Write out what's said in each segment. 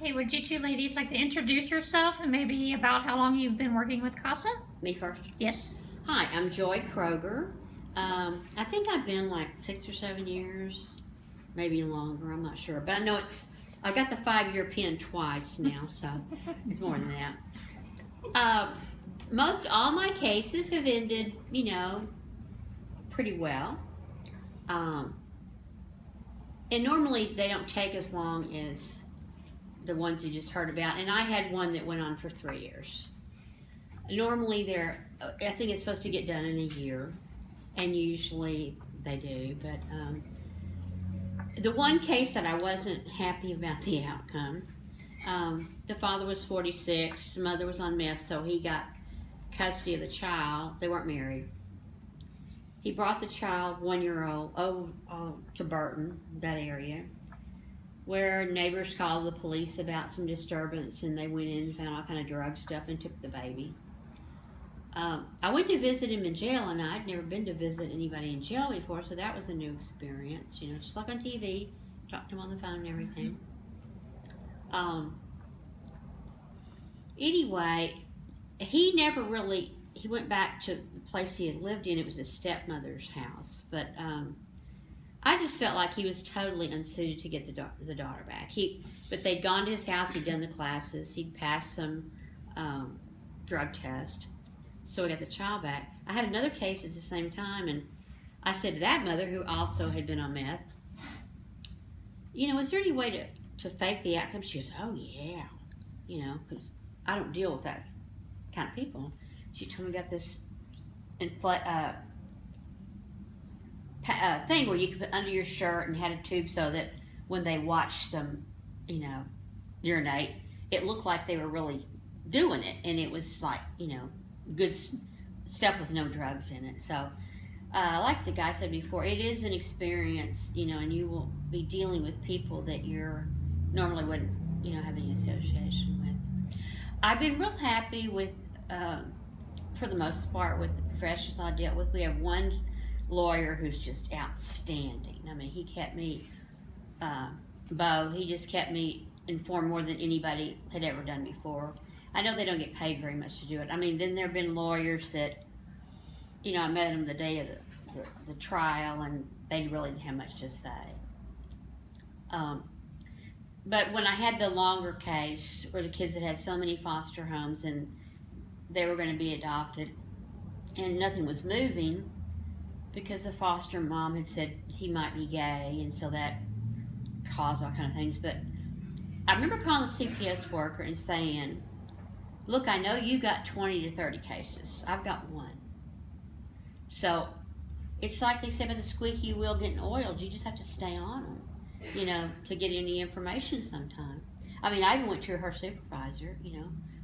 Okay, would you two ladies like to introduce yourself and maybe about how long you've been working with CASA? Me first? Yes. Hi, I'm Joy Kroger. I think I've been like 6 or 7 years, maybe longer, I'm not sure. But I know I got the 5-year pin twice now, so it's more than that. Most all my cases have ended, pretty well. Um, and normally they don't take as long as the ones you just heard about. And I had one that went on for 3 years. Normally I think it's supposed to get done in a year, and usually they do. But the one case that I wasn't happy about the outcome, the father was 46, the mother was on meth, so he got custody of the child. They weren't married. He brought the child, 1-year-old, to Burton, that area, where neighbors called the police about some disturbance, and they went in and found all kind of drug stuff and took the baby. I went to visit him in jail, and I'd never been to visit anybody in jail before, so that was a new experience. Just like on TV, talked to him on the phone and everything. Anyway, he went back to the place he had lived in. It was his stepmother's house, but I just felt like he was totally unsuited to get the daughter back. But they'd gone to his house, he'd done the classes, he'd passed some drug test. So we got the child back. I had another case at the same time, and I said to that mother, who also had been on meth, is there any way to fake the outcome? She goes, oh yeah, because I don't deal with that kind of people. She told me about this thing where you could put under your shirt and had a tube so that when they watched them, urinate, it looked like they were really doing it, and it was like, good stuff with no drugs in it. So, like the guy said before, it is an experience, and you will be dealing with people that you're normally wouldn't, have any association with. I've been real happy with, for the most part, with the professionals I dealt with. We have one lawyer who's just outstanding. I mean, he kept me, Bo, he just kept me informed more than anybody had ever done before. I know they don't get paid very much to do it. I mean, then there have been lawyers that, I met them the day of the trial, and they really didn't have much to say. But when I had the longer case where the kids had so many foster homes and they were going to be adopted, and nothing was moving because the foster mom had said he might be gay, and so that caused all kind of things. But I remember calling the CPS worker and saying, look, I know you got 20 to 30 cases. I've got one. So it's like they say about the squeaky wheel getting oiled. You just have to stay on them, to get any information sometime. I mean, I even went to her supervisor,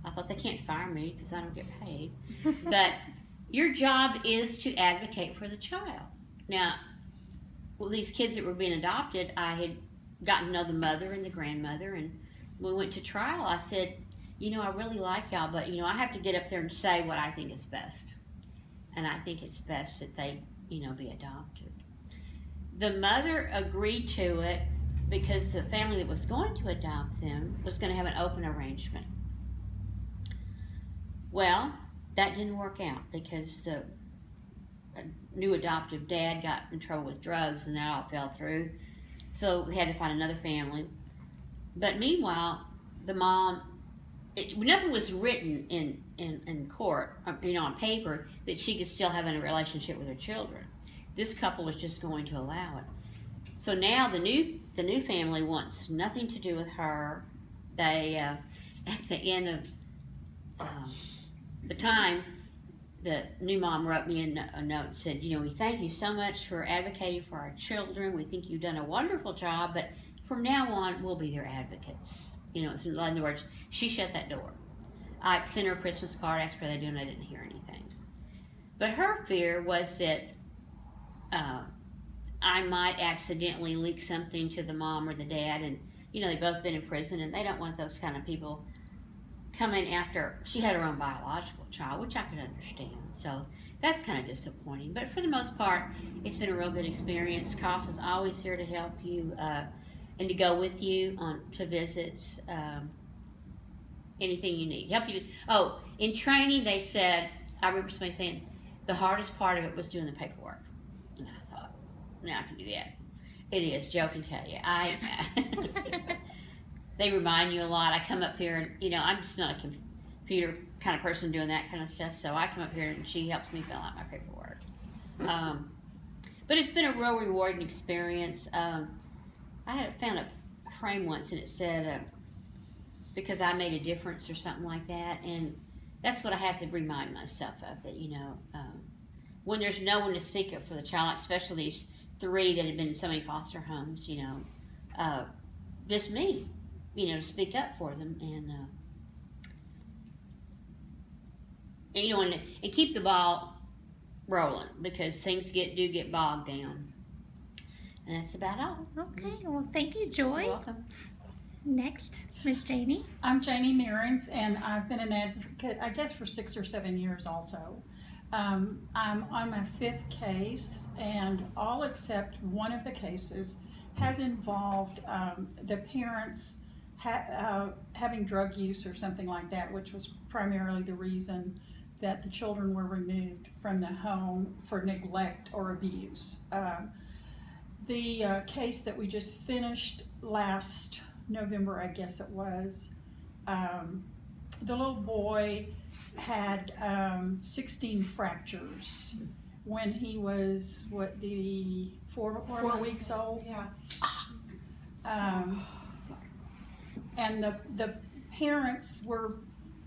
I thought they can't fire me because I don't get paid. But your job is to advocate for the child. Now, well, these kids that were being adopted, I had gotten to know the mother and the grandmother, and when we went to trial, I said, I really like y'all, but, I have to get up there and say what I think is best. And I think it's best that they, be adopted. The mother agreed to it because the family that was going to adopt them was going to have an open arrangement. Well, that didn't work out because the new adoptive dad got in trouble with drugs, and that all fell through. So we had to find another family. But meanwhile, the mom, nothing was written in court, on paper, that she could still have a relationship with her children. This couple was just going to allow it. So now the new family wants nothing to do with her. They, at the end of the time, the new mom wrote me a note and said, we thank you so much for advocating for our children. We think you've done a wonderful job, but from now on, we'll be their advocates. In other words, she shut that door. I sent her a Christmas card, asked her how they're doing, I didn't hear anything. But her fear was that I might accidentally leak something to the mom or the dad, and they've both been in prison, and they don't want those kind of people coming after. She had her own biological child, which I could understand. So that's kind of disappointing. But for the most part, it's been a real good experience. CASA is always here to help you. and to go with you on to visits. Anything you need, help you. Oh, in training, they said, I remember somebody saying the hardest part of it was doing the paperwork, and I thought, now I can do that. It is. Joe can tell you. They remind you a lot. I come up here, and I'm just not a computer kind of person doing that kind of stuff. So I come up here, and she helps me fill out my paperwork. But it's been a real rewarding experience. I had found a frame once, and it said, because I made a difference or something like that, and that's what I have to remind myself of, that when there's no one to speak up for the child, especially these 3 that have been in so many foster homes, just me, to speak up for them, and keep the ball rolling, because things do get bogged down. And that's about all. Okay, well, thank you, Joy. You're welcome. Next, Miss Janie. I'm Janie Mearns, and I've been an advocate, I guess, for 6 or 7 years also. I'm on my 5th case, and all except one of the cases has involved the parents having drug use or something like that, which was primarily the reason that the children were removed from the home for neglect or abuse. The case that we just finished last November, I guess it was, the little boy had 16 fractures when he was, 4 weeks old? Yeah. And the parents were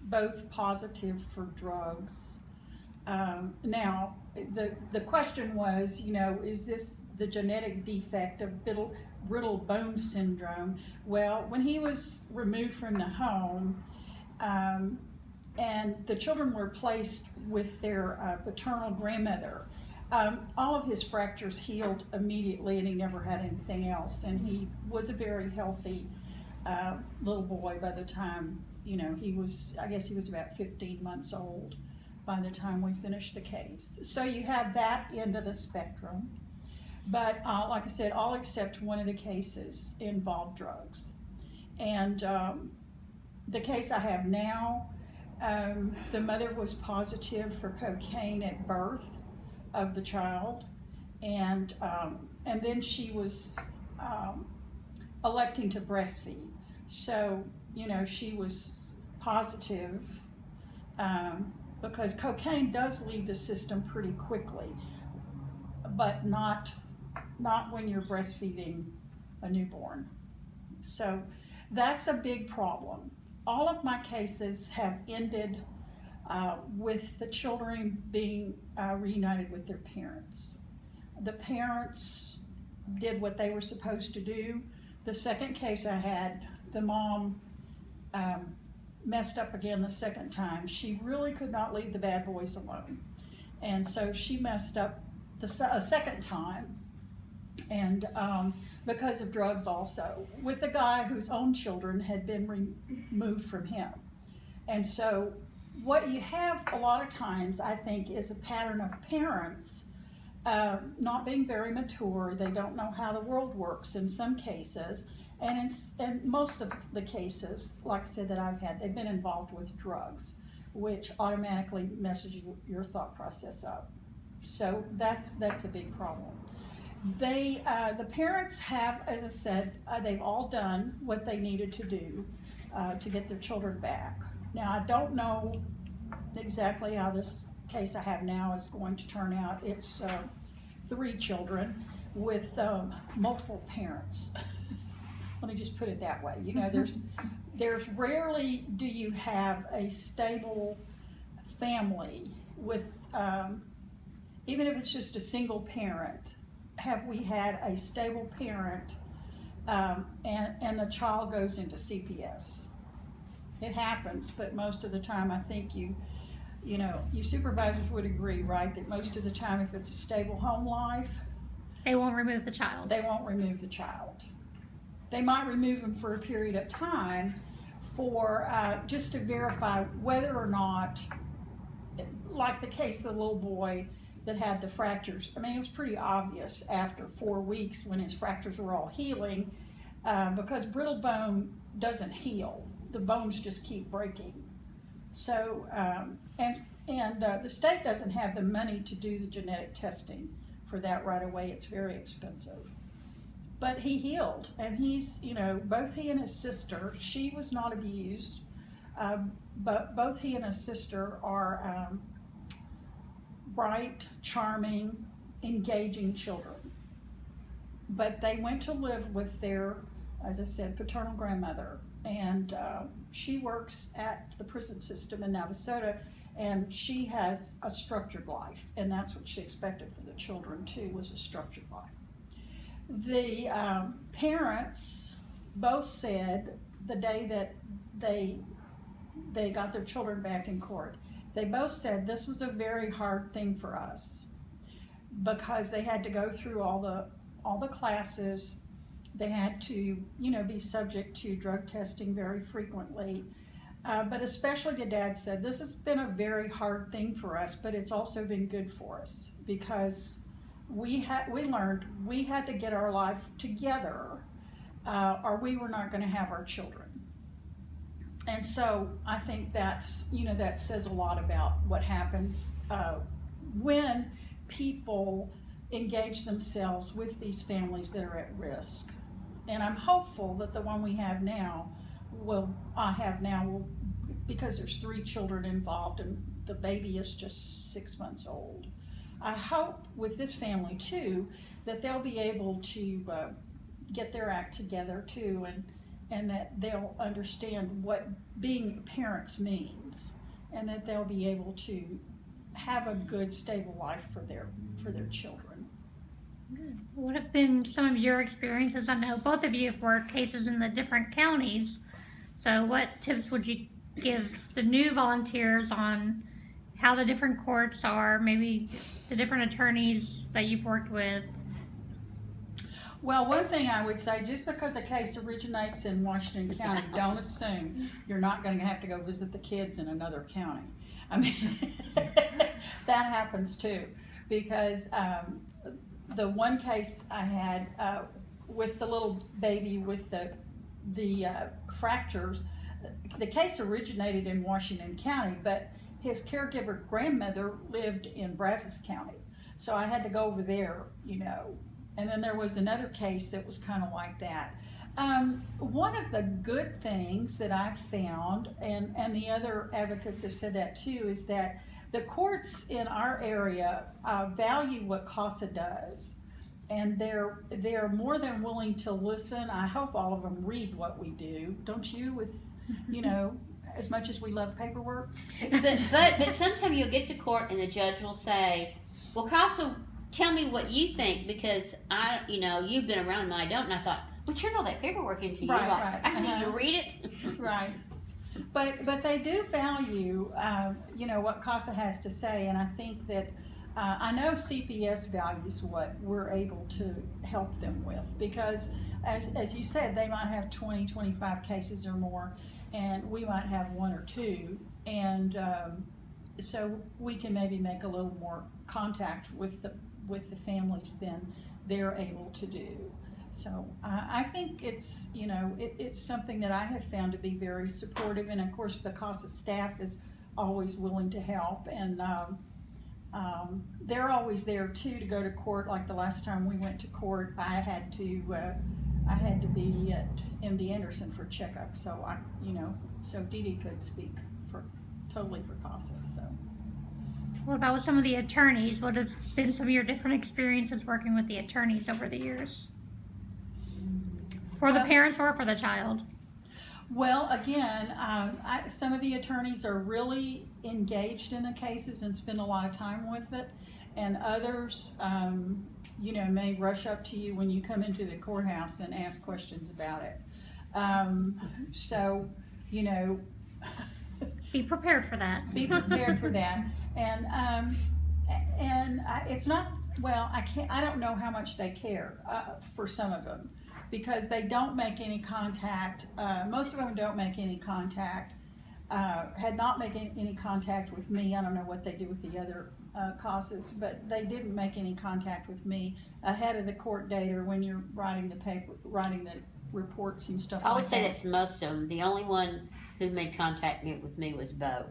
both positive for drugs. Now, the question was, is this the genetic defect of brittle bone syndrome? Well, when he was removed from the home, and the children were placed with their paternal grandmother, all of his fractures healed immediately, and he never had anything else. And he was a very healthy little boy by the time, he was about 15 months old by the time we finished the case. So you have that end of the spectrum. But like I said, all except one of the cases involved drugs. And the case I have now, the mother was positive for cocaine at birth of the child, and then she was electing to breastfeed. So, she was positive because cocaine does leave the system pretty quickly, but not when you're breastfeeding a newborn. So that's a big problem. All of my cases have ended with the children being reunited with their parents. The parents did what they were supposed to do. The second case I had, the mom messed up again the second time. She really could not leave the bad boys alone. And so she messed up a second time, and because of drugs also, with a guy whose own children had been removed from him. And so what you have a lot of times, I think, is a pattern of parents not being very mature. They don't know how the world works in some cases, and in most of the cases, like I said, that I've had, they've been involved with drugs, which automatically messes your thought process up. So that's a big problem. The parents have, as I said, they've all done what they needed to do to get their children back. Now, I don't know exactly how this case I have now is going to turn out. It's 3 children with multiple parents. Let me just put it that way. There's rarely do you have a stable family with, even if it's just a single parent, have we had a stable parent and the child goes into CPS. It happens, but most of the time I think you supervisors would agree, right, that most of the time if it's a stable home life, They won't remove the child. they won't remove the child. They might remove them for a period of time for just to verify whether or not, like the case of the little boy that had the fractures. I mean, it was pretty obvious after 4 weeks when his fractures were all healing because brittle bone doesn't heal. The bones just keep breaking. So, the state doesn't have the money to do the genetic testing for that right away. It's very expensive. But he healed, and he's, both he and his sister, she was not abused, but both he and his sister are bright, charming, engaging children. But they went to live with their, as I said, paternal grandmother, and she works at the prison system in Navasota, and she has a structured life, and that's what she expected for the children too, was a structured life. The parents both said the day that they got their children back in court, they both said this was a very hard thing for us because they had to go through all the classes. They had to, be subject to drug testing very frequently. But especially the dad said, this has been a very hard thing for us, but it's also been good for us because we learned we had to get our life together or we were not going to have our children. And so I think that's, that says a lot about what happens when people engage themselves with these families that are at risk. And I'm hopeful that the one we have now will, because there's 3 children involved and the baby is just 6 months old. I hope with this family too, that they'll be able to get their act together too, and that they'll understand what being parents means, and that they'll be able to have a good, stable life for their children. Good. What have been some of your experiences? I know both of you have worked cases in the different counties. So what tips would you give the new volunteers on how the different courts are, maybe the different attorneys that you've worked with? Well, one thing I would say, just because a case originates in Washington County, don't assume you're not going to have to go visit the kids in another county. I mean, that happens too, because the one case I had with the little baby with the fractures, the case originated in Washington County, but his caregiver grandmother lived in Brazos County. So I had to go over there, And then there was another case that was kind of like that. One of the good things that I've found, and the other advocates have said that too, is that the courts in our area value what CASA does. And they're more than willing to listen. I hope all of them read what we do. Don't you? With, as much as we love paperwork. But sometimes you'll get to court and the judge will say, well, CASA, tell me what you think, because you've been around and I don't. And I thought, well, turn all that paperwork into you. Right. You read it. Right. But they do value, what CASA has to say, and I think that I know CPS values what we're able to help them with, because as you said, they might have 20, 25 cases or more, and we might have 1 or 2, and so we can maybe make a little more contact with the families than they're able to do. So I think it's, it's something that I have found to be very supportive, and of course the CASA staff is always willing to help, and they're always there too to go to court. Like the last time we went to court, I had to be at MD Anderson for checkup, so so Dee Dee could speak totally for CASA. So. What about with some of the attorneys? What have been some of your different experiences working with the attorneys over the years? For the parents or for the child? Well, again, some of the attorneys are really engaged in the cases and spend a lot of time with it, and others, may rush up to you when you come into the courthouse and ask questions about it. Be prepared for that. Be prepared for that, and it's not. Well, I don't know how much they care for some of them, because they don't make any contact. Most of them don't make any contact. Had not making any contact with me. I don't know what they do with the other causes, but they didn't make any contact with me ahead of the court date or when you're writing the reports and stuff I like would say that. that's most of them. The only one who made contact with me was Bo.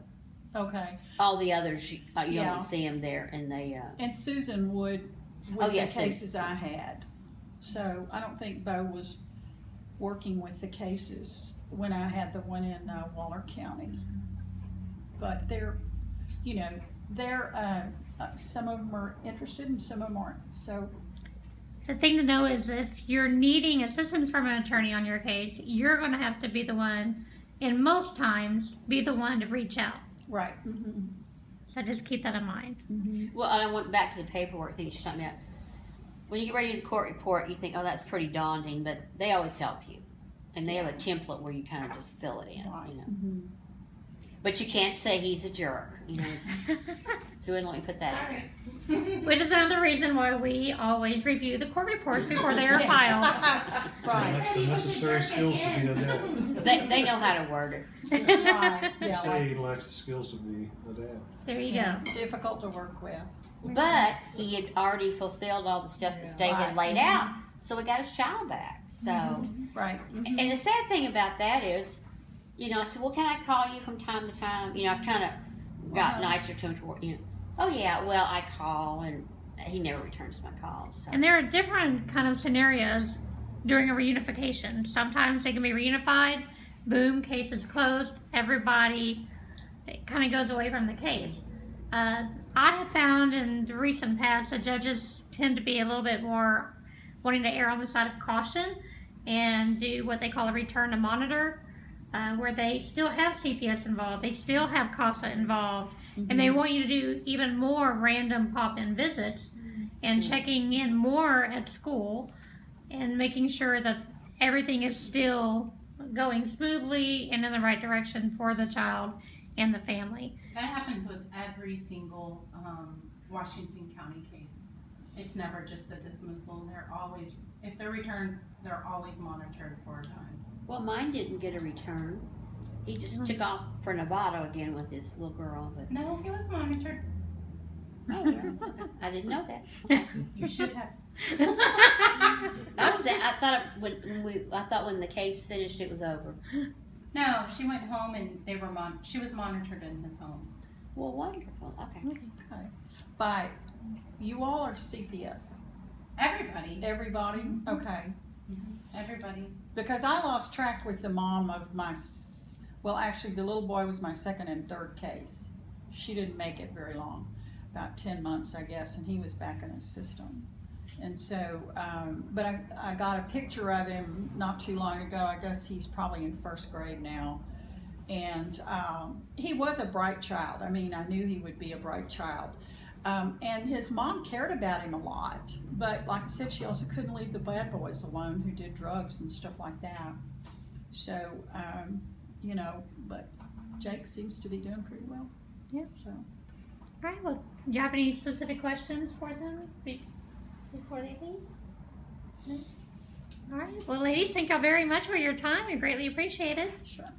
Okay, All the others, you Yeah. don't see them there, and they. and Susan would, with Oh, the yes, Susan. cases I had. So I don't think Bo was working with the cases when I had the one in Waller County. But they're, some of them are interested and some of them aren't, so. The thing to know is if you're needing assistance from an attorney on your case, you're going to have to be the one, and most times, be the one to reach out. Right. Mm-hmm. So just keep that in mind. Mm-hmm. Well, and I went back to the paperwork thing she's talking about. When you get ready to do the court report, you think, oh, that's pretty daunting, but they always help you. And they have a template where you kind of just fill it in, Right. you know. Mm-hmm. But you can't say he's a jerk, you know. So let me put that in there. Which is another reason why we always review the court reports before they are filed. So Right. that's the necessary skills to be a dad. They know how to word it. Right. Yeah, Say he lacks the skills to be a dad. There you go. difficult to work with. But he had already fulfilled all the stuff the state had Right. laid out, so we got his child back. So, Right. Mm-hmm. and the sad thing about that is, I said, well, can I call you from time to time? I kind of got nicer to him toward, oh yeah, well, I call, and he never returns my calls. So. And there are different kind of scenarios during a reunification. Sometimes they can be reunified, boom, case is closed, everybody, it kind of goes away from the case. I have found in the recent past that judges tend to be a little bit more wanting to err on the side of caution and do what they call a return to monitor, where they still have CPS involved, they still have CASA involved, and they want you to do even more random pop-in visits and checking in more at school and making sure that everything is still going smoothly and in the right direction for the child and the family. That happens with every single Washington County case. It's never just a dismissal. They're always, if they're returned, they're always monitored for a time. Well, mine didn't get a return. He just took off for Nevada again with his little girl. But No, he was monitored. oh, yeah. I didn't know that. You should have. I thought when the case finished, it was over. No, she went home and she was monitored in his home. Well, wonderful. Okay. Okay. But you all are CPS. Everybody. Everybody? Okay. Everybody. Because I lost track with the mom of actually the little boy was my second and third case. She didn't make it very long, about 10 months I guess, and he was back in the system. And so, but I got a picture of him not too long ago. I guess he's probably in first grade now. And he was a bright child. I mean, I knew he would be a bright child. And his mom cared about him a lot. But like I said, she also couldn't leave the bad boys alone who did drugs and stuff like that. So, but Jake seems to be doing pretty well. Yeah. So. All right, well, do you have any specific questions for them before they leave? No? All right, well, ladies, thank y'all very much for your time. We greatly appreciate it. Sure.